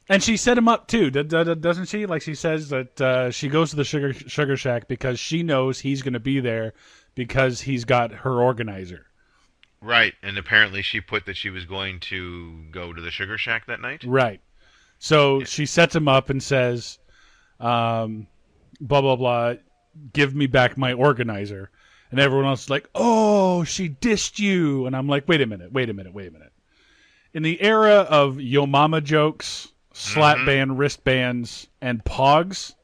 And she set him up too, doesn't she? Like she says that she goes to the Sugar Shack because she knows he's going to be there because he's got her organizer. Right, and apparently she put that she was going to go to the Sugar Shack that night. Right. So she sets him up and says, blah, blah, blah, give me back my organizer. And everyone else is like, oh, she dissed you. And I'm like, wait a minute. In the era of Yo Mama jokes, slap band, wristbands, and pogs,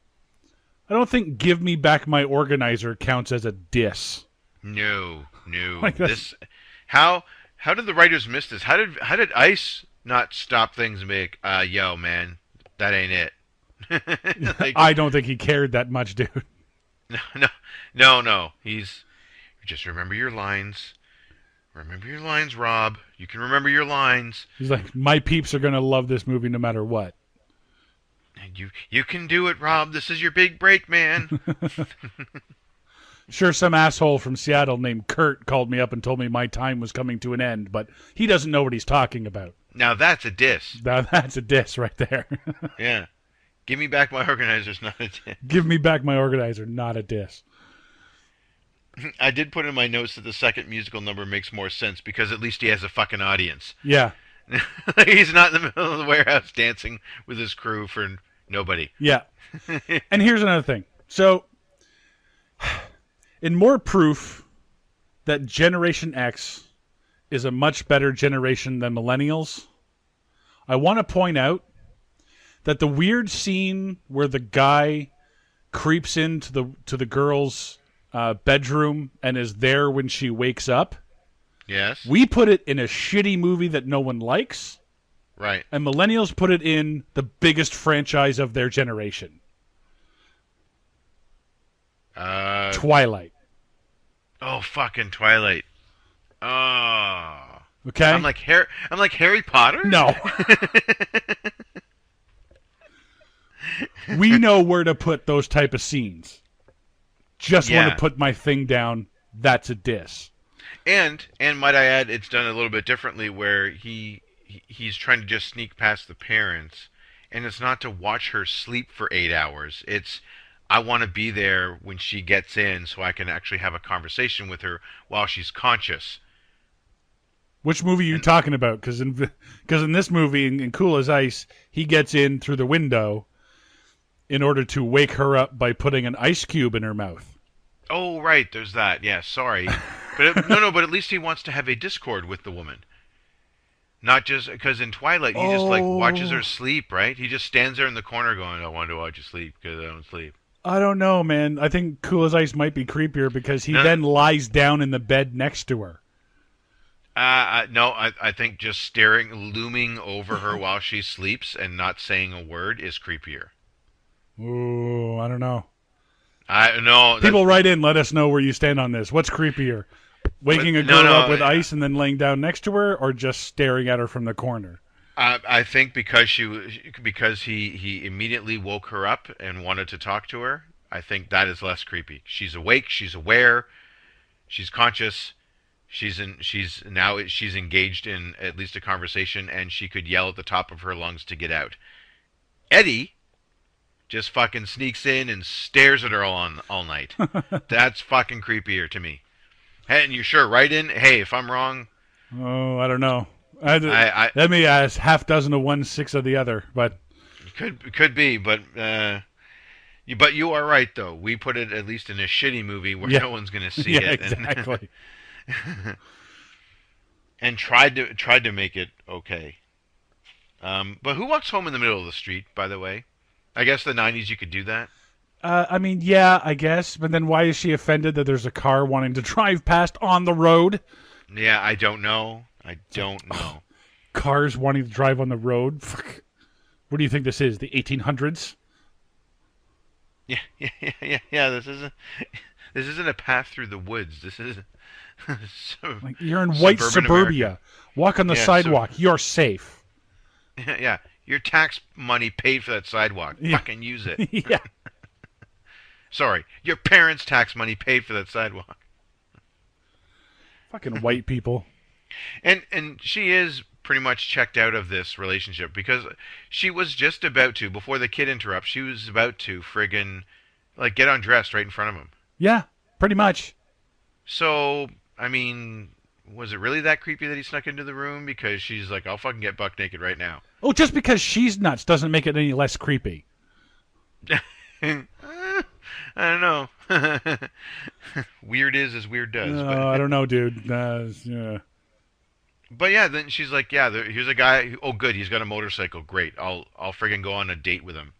I don't think give me back my organizer counts as a diss. No. Like this, how did the writers miss this? How did Ice not stop things and make, yo, man, that ain't it. Like, I don't think he cared that much, dude. No. He's, just remember your lines. Remember your lines, Rob. You can remember your lines. He's like, my peeps are going to love this movie no matter what. And you can do it, Rob. This is your big break, man. Sure, some asshole from Seattle named Kurt called me up and told me my time was coming to an end, but he doesn't know what he's talking about. Now that's a diss. That's a diss right there. Yeah. Give me back my organizer's not a diss. Give me back my organizer, not a diss. I did put in my notes that the second musical number makes more sense because at least he has a fucking audience. Yeah. He's not in the middle of the warehouse dancing with his crew for nobody. Yeah. And here's another thing. So, in more proof that Generation X is a much better generation than millennials, I want to point out that the weird scene where the guy creeps into the girl's bedroom and is there when she wakes up. Yes. We put it in a shitty movie that no one likes. Right. And millennials put it in the biggest franchise of their generation. Twilight. Oh, fucking Twilight. Oh. Okay. I'm like Harry Potter? No. We know where to put those type of scenes. Just want to put my thing down. That's a diss. And might I add, it's done a little bit differently where he's trying to just sneak past the parents, and it's not to watch her sleep for 8 hours. It's I want to be there when she gets in so I can actually have a conversation with her while she's conscious. Which movie are you talking about? Because in this movie, in Cool as Ice, he gets in through the window in order to wake her up by putting an ice cube in her mouth. Oh, right, there's that. Yeah, sorry. But but at least he wants to have a discord with the woman. Not just because in Twilight he just like watches her sleep, right? He just stands there in the corner going, "I want to watch you sleep because I don't sleep." I don't know, man. I think Cool as Ice might be creepier because he then lies down in the bed next to her. No, I think just looming over her while she sleeps and not saying a word is creepier. Ooh, I don't know. I know. People write in, let us know where you stand on this. What's creepier? Waking a girl up with ice and then laying down next to her, or just staring at her from the corner? I think because he immediately woke her up and wanted to talk to her. I think that is less creepy. She's awake. She's aware. She's conscious. She's engaged in at least a conversation, and she could yell at the top of her lungs to get out. Eddie just fucking sneaks in and stares at her all night. That's fucking creepier to me. Hey, and you sure right in? Hey, if I'm wrong, Oh, I don't know. I Let me ask half dozen of one, six of the other, but could be, but you are right though. We put it at least in a shitty movie where Yeah. no one's gonna see yeah, it, exactly. and tried to make it okay. But who walks home in the middle of the street? By the way, I guess the '90s you could do that. I mean, yeah, I guess, but then why is she offended that there's a car wanting to drive past on the road? Yeah, I don't know. I don't know. Cars wanting to drive on the road? Fuck. What do you think this is? The 1800s? Yeah. This isn't a path through the woods. This is Like you're in white suburbia. America. Walk on the sidewalk. You're safe. Yeah, your tax money paid for that sidewalk. Yeah. Fucking use it. yeah. Sorry, your parents' tax money paid for that sidewalk. Fucking white people. And she is pretty much checked out of this relationship because she was just about to, before the kid interrupts, she was about to friggin' like get undressed right in front of him. Yeah, pretty much. So, I mean, was it really that creepy that he snuck into the room? Because she's like, I'll fucking get buck naked right now. Oh, just because she's nuts doesn't make it any less creepy. I don't know. Weird is as weird does. No, But, I don't know, dude. Yeah. but yeah, then she's like, yeah, here's a guy. Oh, good, he's got a motorcycle. Great, I'll friggin' go on a date with him.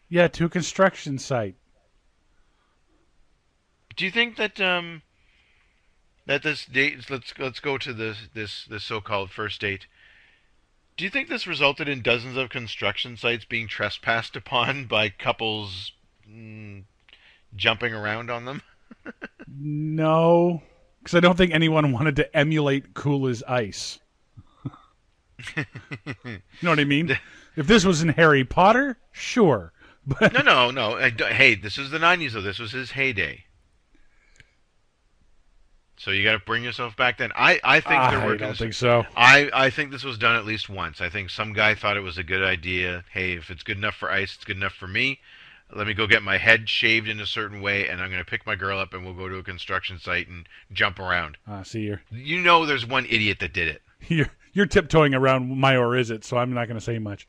Yeah, to a construction site. Do you think that that this date? Let's go to this so-called first date. Do you think this resulted in dozens of construction sites being trespassed upon by couples jumping around on them? No, because I don't think anyone wanted to emulate cool as ice. You know what I mean? If this was in Harry Potter, sure. But No. Hey, this is the '90s though. This was his heyday. So you got to bring yourself back then. I think there were. I don't think so. I think this was done at least once. I think some guy thought it was a good idea. Hey, if it's good enough for ice, it's good enough for me. Let me go get my head shaved in a certain way, and I'm going to pick my girl up, and we'll go to a construction site and jump around. See, You know, there's one idiot that did it. you're tiptoeing around my or is it? So I'm not going to say much.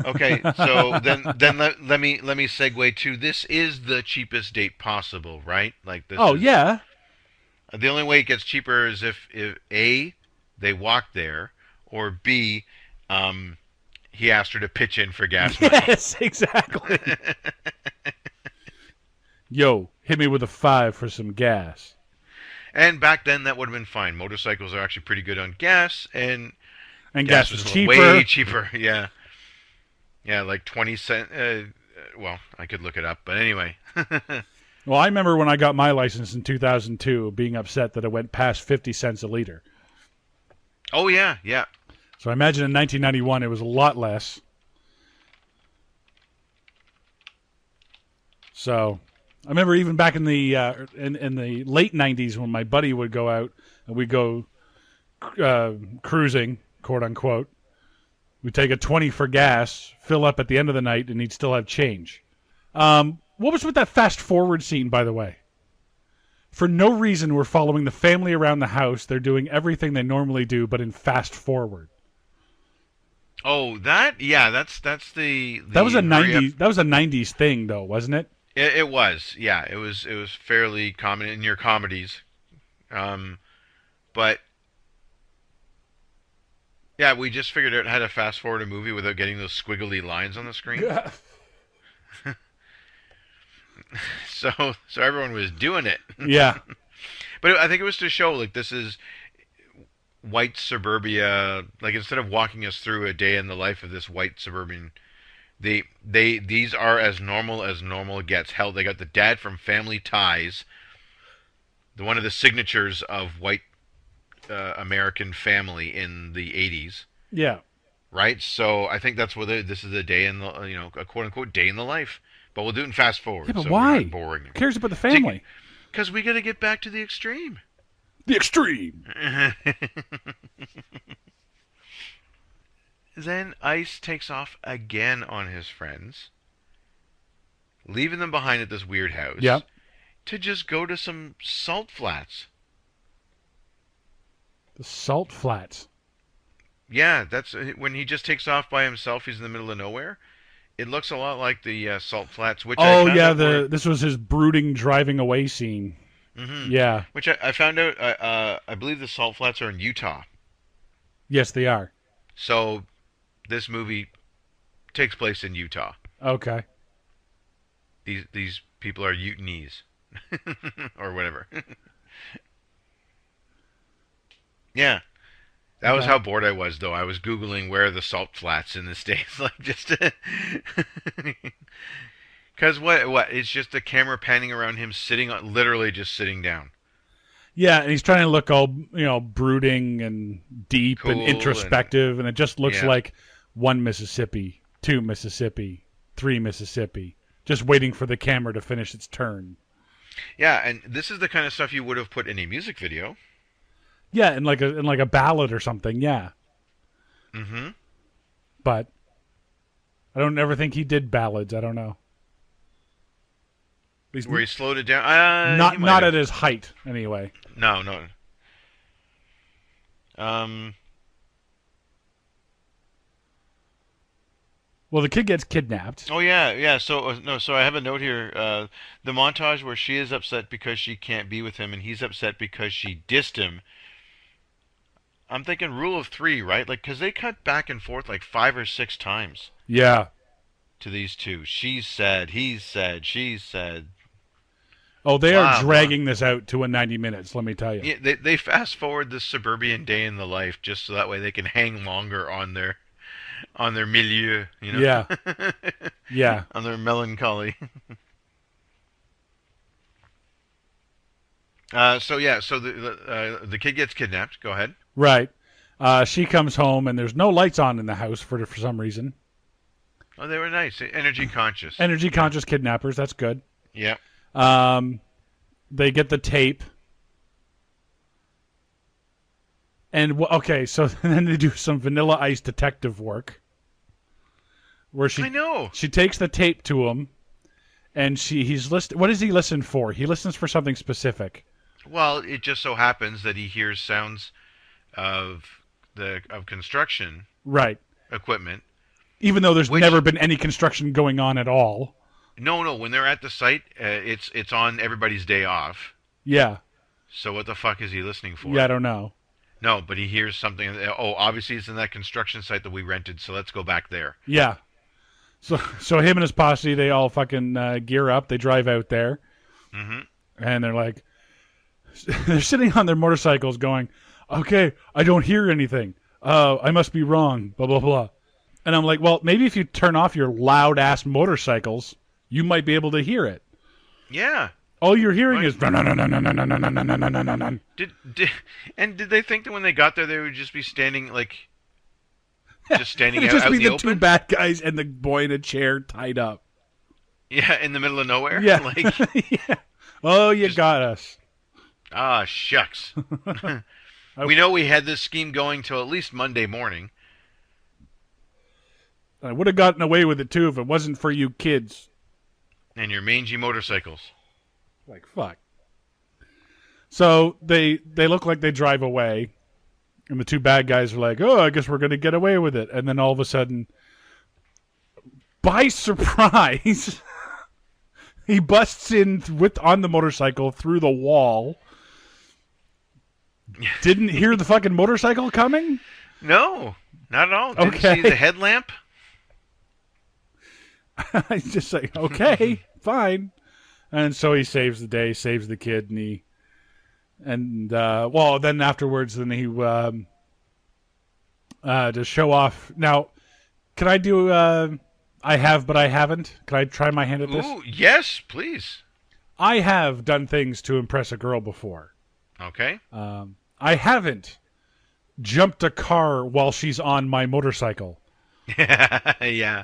Okay, so then let me segue to this is the cheapest date possible, right? Like this. Oh is, yeah. The only way it gets cheaper is if A, they walk there, or B, he asked her to pitch in for gas money. Yes, exactly. Yo, hit me with a 5 for some gas. And back then, that would have been fine. Motorcycles are actually pretty good on gas, and gas was cheaper. Way cheaper, yeah. Yeah, like 20 cents. Well, I could look it up, but anyway. Well, I remember when I got my license in 2002 being upset that it went past 50 cents a liter. Oh, yeah. So I imagine in 1991 it was a lot less. So I remember even back in the in the late 90s when my buddy would go out and we'd go cruising, quote unquote. We'd take a 20 for gas, fill up at the end of the night, and he'd still have change. What was with that fast forward scene, by the way? For no reason, we're following the family around the house. They're doing everything they normally do, but in fast forward. Oh, that's the That was a 90s. That was a 90s thing, though, wasn't it? It was, yeah. It was fairly common in your comedies, but yeah, we just figured out how to fast forward a movie without getting those squiggly lines on the screen. So everyone was doing it. Yeah. But I think it was to show like this is white suburbia. Like instead of walking us through a day in the life of this white suburban, these are as normal gets. Hell, they got the dad from Family Ties, one of the signatures of white American family in the 80s. Yeah. Right. So I think that's what this is a day in the a quote unquote day in the life. But we'll do it in fast forward. Yeah, but so why? We're not boring. Who cares about the family? Because we got to get back to the extreme. The extreme. Then Ice takes off again on his friends. leaving them behind at this weird house. Yep. To just go to some salt flats. The salt flats. Yeah, that's when he just takes off by himself. He's in the middle of nowhere. It looks a lot like the salt flats, which I Oh found yeah, out were, this was his brooding driving away scene. Yeah. which I found out. I believe the salt flats are in Utah. Yes, they are. So this movie takes place in Utah. Okay. These people are Utahnese or whatever. Yeah. That was how bored I was, though. I was Googling where are the salt flats in the States. Like, just because what? It's just the camera panning around him sitting on, literally just sitting down. Yeah, and he's trying to look all, brooding and deep Cool and introspective, and it just looks yeah. like 1 Mississippi, 2 Mississippi, 3 Mississippi, just waiting for the camera to finish its turn. Yeah, and this is the kind of stuff you would have put in a music video. Yeah, in like a ballad or something, yeah. Mm-hmm. But I don't ever think he did ballads. I don't know. Where he slowed it down. Not at his height, anyway. No. Well, the kid gets kidnapped. Oh yeah. So no. So I have a note here. The montage where she is upset because she can't be with him, and he's upset because she dissed him. I'm thinking rule of 3, right? Like, because they cut back and forth like 5 or 6 times. Yeah. To these two, she said, he said, she said. Oh, they are dragging this out to 90 minutes. Let me tell you. Yeah, they fast forward this suburban day in the life just so that way they can hang longer on their milieu, you know. Yeah. Yeah. On their melancholy. So the kid gets kidnapped. Go ahead. Right. She comes home and there's no lights on in the house for some reason. Oh, they were nice. Energy conscious. Energy conscious kidnappers. That's good. Yeah. They get the tape. And okay, so then they do some Vanilla Ice detective work. Where she takes the tape to him, and he's listening. What does he listen for? He listens for something specific. Well, it just so happens that he hears sounds of construction equipment. Even though there's never been any construction going on at all. No. When they're at the site, it's on everybody's day off. Yeah. So what the fuck is he listening for? Yeah, I don't know. No, but he hears something. Oh, obviously it's in that construction site that we rented, so let's go back there. Yeah. So him and his posse, they all fucking gear up. They drive out there. Mm-hmm. And they're sitting on their motorcycles going, okay, I don't hear anything. I must be wrong, blah, blah, blah. And I'm like, well, maybe if you turn off your loud-ass motorcycles, you might be able to hear it. Yeah. All you're hearing is... Did they think that when they got there, they would just be standing, just standing out in the open? It would just be the two bad guys and the boy in a chair tied up. Yeah, in the middle of nowhere? Yeah. Yeah. Oh, you got us. Ah, shucks. We know we had this scheme going till at least Monday morning. I would have gotten away with it, too, if it wasn't for you kids. And your mangy motorcycles. Like, fuck. So they look like they drive away, and the two bad guys are like, oh, I guess we're going to get away with it. And then all of a sudden, by surprise, he busts in on the motorcycle through the wall. Didn't hear the fucking motorcycle coming? No, not at all. Didn't see the headlamp? I just say, okay, fine. And so he saves the day, saves the kid, and then afterwards, then he to show off. Now, can I do I have but I haven't? Can I try my hand at this? Ooh, yes, please. I have done things to impress a girl before. Okay. I haven't jumped a car while she's on my motorcycle. Yeah.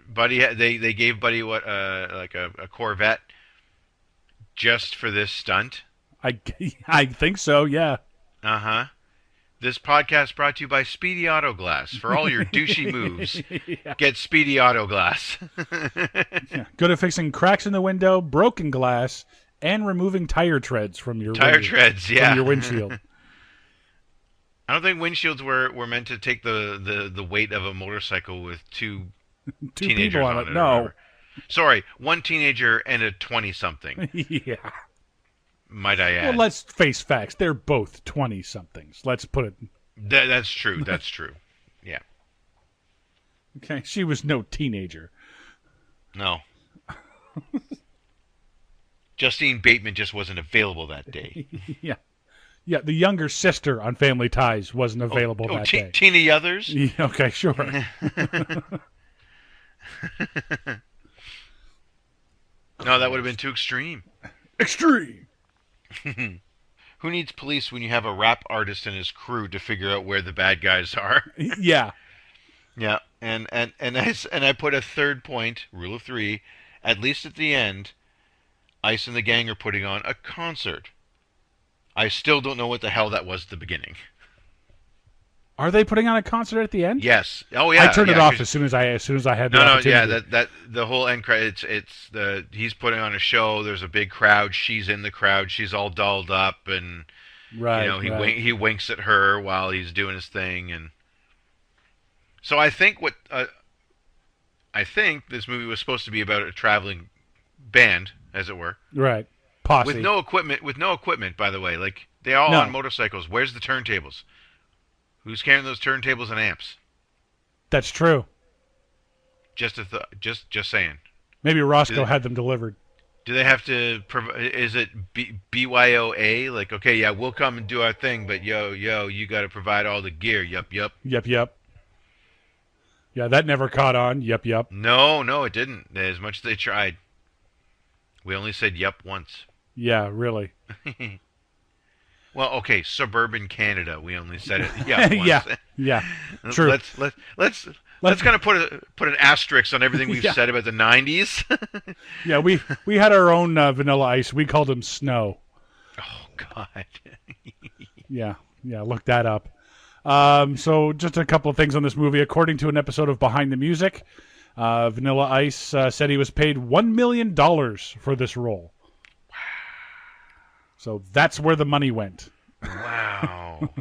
Buddy, they gave Buddy a Corvette just for this stunt. I think so. Yeah. Uh-huh. This podcast brought to you by Speedy Auto Glass. For all your douchey moves, get Speedy Auto Glass. Good at fixing cracks in the window, broken glass, and removing tire treads from your from your windshield. I don't think windshields were meant to take the weight of a motorcycle with two teenagers people on it. No. Sorry, one teenager and a 20-something. Yeah. Might I add? Well, let's face facts. They're both 20-somethings. Let's put it... That's true. That's true. Yeah. Okay, she was no teenager. No. Justine Bateman just wasn't available that day. Yeah. Yeah, the younger sister on Family Ties wasn't available that day. Tina Yothers? Yeah, okay, sure. No, that would have been too extreme. Extreme! Who needs police when you have a rap artist and his crew to figure out where the bad guys are? Yeah. Yeah, and I put a third point, rule of three, at least at the end, Ice and the gang are putting on a concert. I still don't know what the hell that was at the beginning. Are they putting on a concert at the end? Yes. Oh yeah. I turned it off as soon as I had the opportunity. No, that the whole end credits. He's putting on a show. There's a big crowd. She's in the crowd. She's all dolled up, and he winks at her while he's doing his thing, and so I think this movie was supposed to be about a traveling band, as it were. Right. Posse. With no equipment, by the way. Like they all on motorcycles. Where's the turntables? Who's carrying those turntables and amps? That's true. Just saying. Maybe Roscoe had them delivered. Do they have to? Is it BYOA? Like, okay, yeah, we'll come and do our thing, but yo, you got to provide all the gear. Yup. Yeah, that never caught on. Yup. No, it didn't. As much as they tried, we only said yup once. Yeah, really. Well, okay, suburban Canada. We only said it. Yeah, yeah. True. Let's kind of put an asterisk on everything we've said about the '90s. Yeah, we had our own Vanilla Ice. We called him Snow. Oh God. Yeah. Look that up. So just a couple of things on this movie. According to an episode of Behind the Music, Vanilla Ice said he was paid $1 million for this role. So that's where the money went. Wow.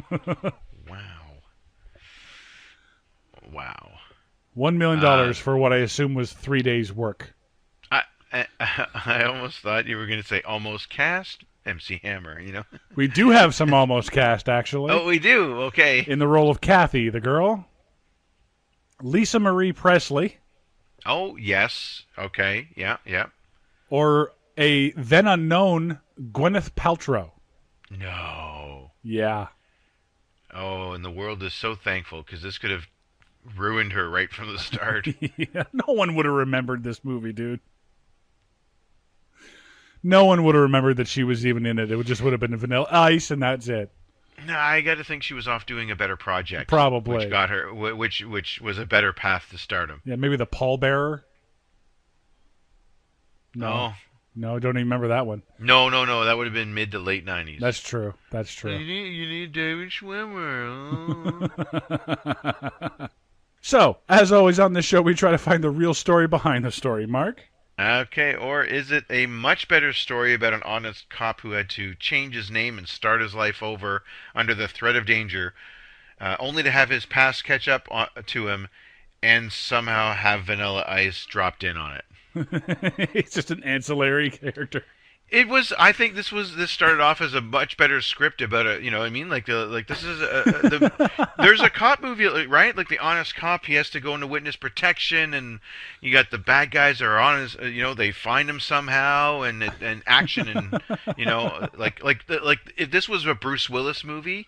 $1 million for what I assume was 3 days' work. I almost thought you were going to say almost cast MC Hammer, We do have some almost cast, actually. Oh, we do? Okay. In the role of Kathy, the girl. Lisa Marie Presley. Oh, yes. Okay. Yeah. Or a then unknown Gwyneth Paltrow. No. Yeah. Oh, and the world is so thankful because this could have ruined her right from the start. Yeah, no one would have remembered this movie, dude. No one would have remembered that she was even in it. It just would have been Vanilla Ice, and that's it. No, I got to think she was off doing a better project. Probably. Which got her, which was a better path to stardom. Yeah, maybe The Pallbearer. No, don't even remember that one. No. That would have been mid to late 90s. That's true. You need David Schwimmer. Oh. So, as always on this show, we try to find the real story behind the story. Mark? Okay, or is it a much better story about an honest cop who had to change his name and start his life over under the threat of danger, only to have his past catch up to him and somehow have Vanilla Ice dropped in on it? It's just an ancillary character. It was. I think this started off as a much better script about a. What I mean? Like this is there's a cop movie, right? Like the honest cop, he has to go into witness protection, and you got the bad guys that are on his. They find him somehow, and action, and like if this was a Bruce Willis movie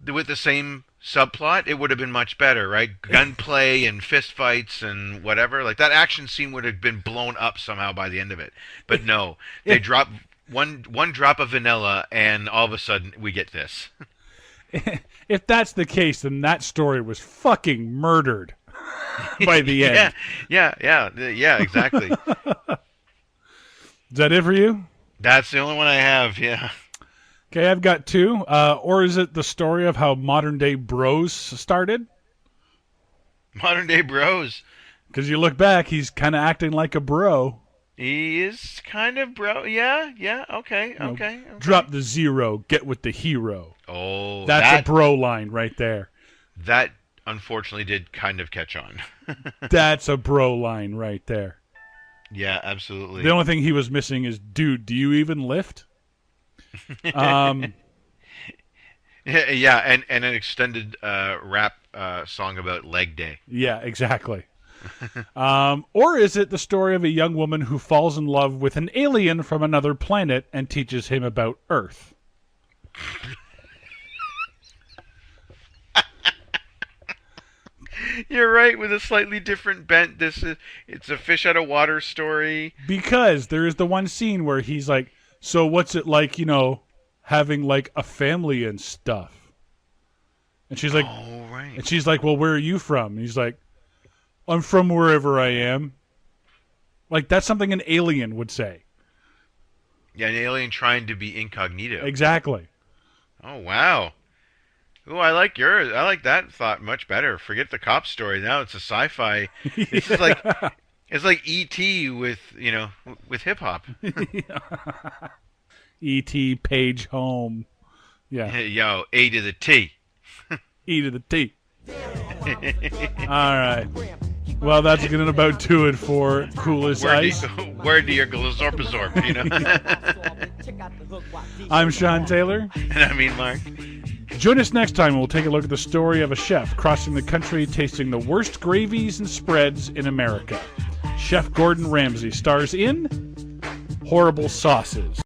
with the same subplot, it would have been much better, right? Gunplay and fistfights and whatever. Like that action scene would have been blown up somehow by the end of it. But no, they drop one drop of vanilla, and all of a sudden we get this. If that's the case, then that story was fucking murdered by the end. Yeah, exactly. Is that it for you? That's the only one I have. Yeah. Okay, I've got two. Or is it the story of how modern day bros started? Modern day bros. Because you look back, he's kind of acting like a bro. He is kind of bro. Yeah. Okay. Drop the zero, get with the hero. Oh, That's a bro line right there. That unfortunately did kind of catch on. That's a bro line right there. Yeah, absolutely. The only thing he was missing is, dude, do you even lift? Yeah, and an extended rap song about leg day. Yeah, exactly. Or is it the story of a young woman who falls in love with an alien from another planet and teaches him about Earth? You're right, with a slightly different bent. It's a fish out of water story. Because there is the one scene where he's like, so what's it like, having like a family and stuff? And she's like, oh, right. And she's like, well, where are you from? And he's like, I'm from wherever I am. Like, that's something an alien would say. Yeah, an alien trying to be incognito. Exactly. Oh, wow. Ooh, I like yours. I like that thought much better. Forget the cop story. Now it's a sci-fi. This is like, it's like E.T. with hip hop. E.T. Page Home. Yeah. Yo, A to the T. E to the T. All right. Well, that's going to about do it for Coolest Ice. Word to your glazorpazorp, I'm Sean Taylor. And I mean Mark. Join us next time and we'll take a look at the story of a chef crossing the country tasting the worst gravies and spreads in America. Chef Gordon Ramsay stars in Horrible Sauces.